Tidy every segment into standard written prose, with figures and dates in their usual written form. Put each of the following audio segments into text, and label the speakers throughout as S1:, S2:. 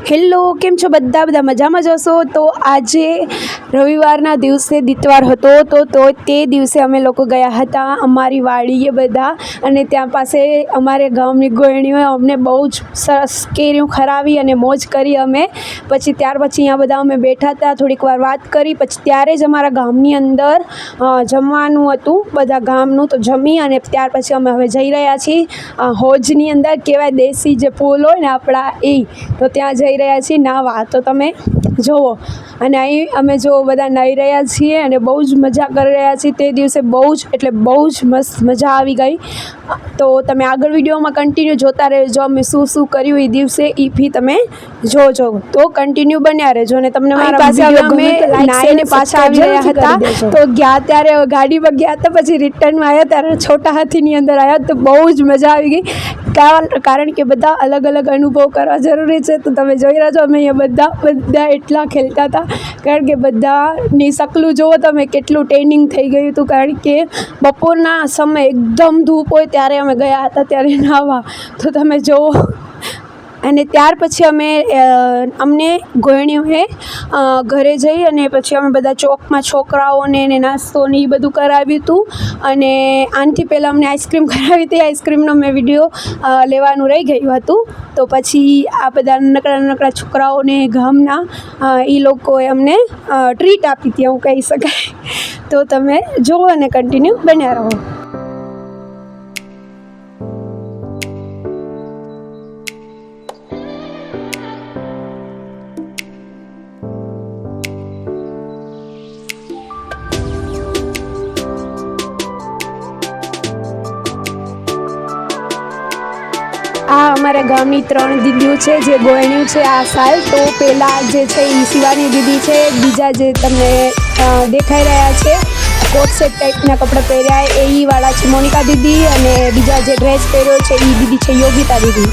S1: Hello, કેમ છો બધા મજામાં જશો? તો આજે રવિવારના દિવસે દિતવાર હતો તો તે દિવસે અમે લોકો ગયા હતા અમારી વાડીએ બધા, અને ત્યાં પાસે અમારે ગામની ગોયણીઓએ અમને બહુ જ સરસ કેરીઓ ખરાવી અને મોજ કરી અમે. ત્યાર પછી અહીંયા બધા અમે બેઠા હતા, થોડીક વાર વાત કરી, પછી ત્યારે જ અમારા ગામની અંદર જમવાનું હતું બધા ગામનું, તો જમી અને ત્યાર પછી અમે હવે જઈ રહ્યા છીએ હોજની અંદર, કહેવાય દેશી જે પુલ હોય ને આપણા એ, તો ત્યાં જઈ રહ્યા છીએ નાહવા. તો તમે જુઓ, અને અહીં અમે જો બધા નાહી રહ્યા છીએ અને બહુ જ મજા કરી રહ્યા છીએ. તે દિવસે બહુ જ મસ્ત મજા આવી ગઈ. તો તમે આગળ વિડીયોમાં કન્ટિન્યુ જોતા રહેજો, અમે શું કર્યું એ દિવસે એ બી તમે જોજો, તો કન્ટિન્યુ બન્યા રહેજો. અને તમને મારા પાસે અમે નાહીને પાછા આવી રહ્યા હતા, તો ગયા ત્યારે ગાડીમાં ગયા હતા, પછી રિટર્નમાં આવ્યા ત્યારે છોટા હાથીની અંદર આવ્યા, તો બહુ જ મજા આવી ગઈ. કારણ કે બધા અલગ અલગ અનુભવ કરવા જરૂરી છે. તો તમે જોઈ રહ્યા છો, અમે અહીંયા બધા એટલા ખેલતા હતા, કારણ કે બધાની શકલું જુઓ તમે, કેટલું ટ્રેનિંગ થઈ ગયું હતું. કારણ કે બપોરના સમય એકદમ ધૂપ હોય ત્યારે અમે ગયા હતા ત્યારે નાહવા, તો તમે જુઓ. અને ત્યાર પછી અમને ગોયણીઓએ ઘરે જઈ અને પછી અમે બધા ચોકમાં છોકરાઓને એને નાસ્તો ને એ બધું કરાવ્યું હતું. અને આનાથી પહેલાં અમને આઈસ્ક્રીમ કરાવી હતી, આઈસ્ક્રીમનો મેં વિડીયો લેવાનું રહી ગયું હતું. તો પછી આ બધા નાનકડા છોકરાઓને ગામના એ લોકોએ અમને ટ્રીટ આપી હતી, એવું કહી શકાય. તો તમે જુઓ અને કન્ટિન્યુ બન્યા રહો. આ અમારા ગામની 3 દીદીઓ છે જે ગોયણીઓ છે આ સાલ. તો પહેલાં જે છે એ શિવાની દીદી છે, બીજા જે તમને દેખાઈ રહ્યા છે કોટ સેટ ટાઈપના કપડાં પહેર્યા એ વાળા છે મોનિકા દીદી, અને બીજા જે ડ્રેસ પહેર્યો છે એ દીદી છે યોગિતા દીદી.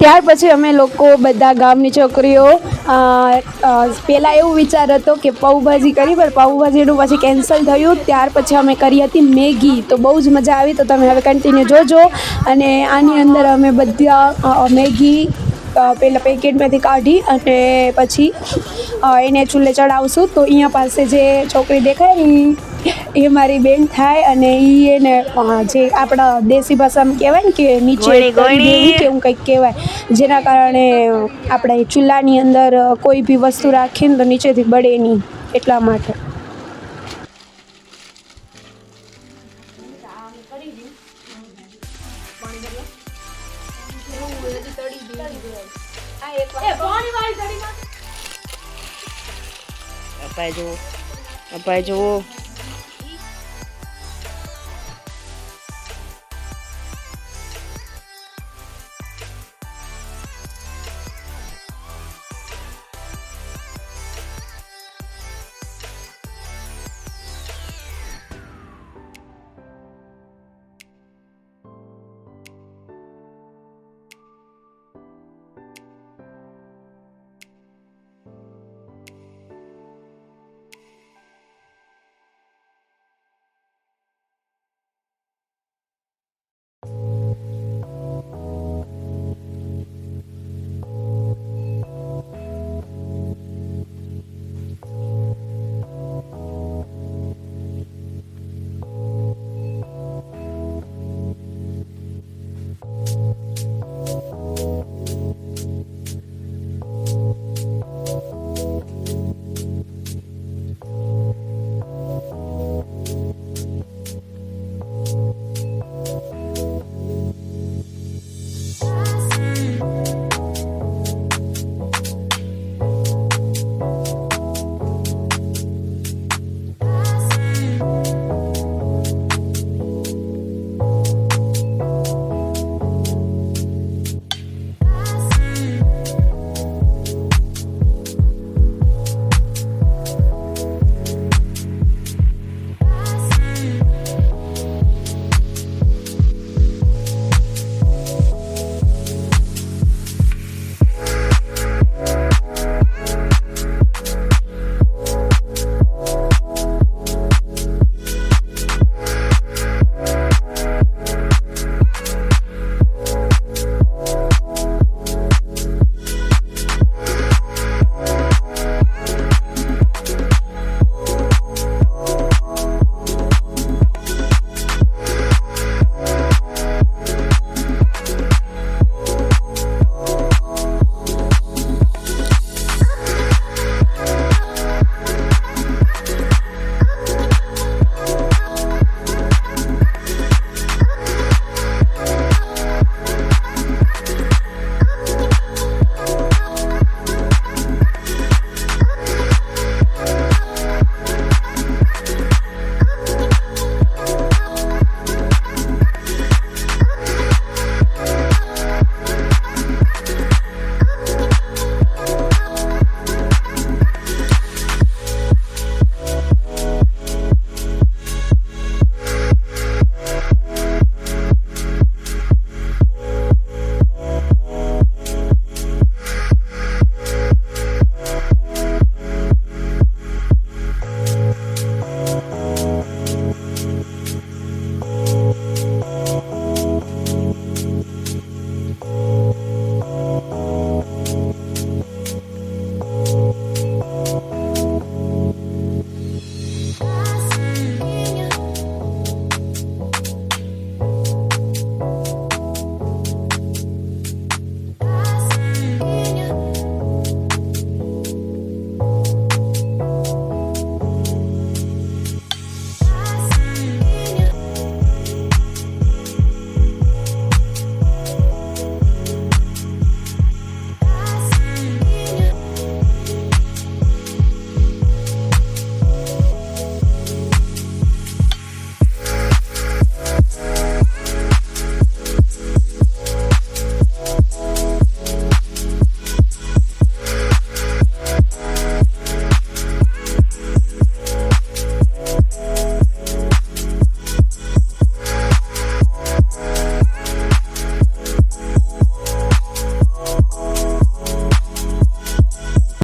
S1: ત્યાર પછી અમે લોકો બધા ગામની છોકરીઓ પહેલાં એવું વિચાર હતો કે પાઉંભાજી કરી, પણ પાઉંભાજીનું પછી કેન્સલ થયું. ત્યાર પછી અમે કરી હતી મેગી, તો બહુ જ મજા આવી. તો તમે હવે કન્ટિન્યુ જોજો. અને આની અંદર અમે બધા મેગી પહેલાં પેકેટમાંથી કાઢી અને પછી એને ચૂલે ચડાવશું. તો અહીંયા પાસે જે છોકરી દેખાય એ મારી બેન થાય, અને એને જે આપણા દેશી ભાષામાં કહેવાય ને કે નીચે દેવી કે એવું કંઈક કહેવાય, જેના કારણે આપણે ચૂલાની અંદર કોઈ બી વસ્તુ રાખીને તો નીચેથી બળે નહીં, એટલા માટે.
S2: અપાય જુઓ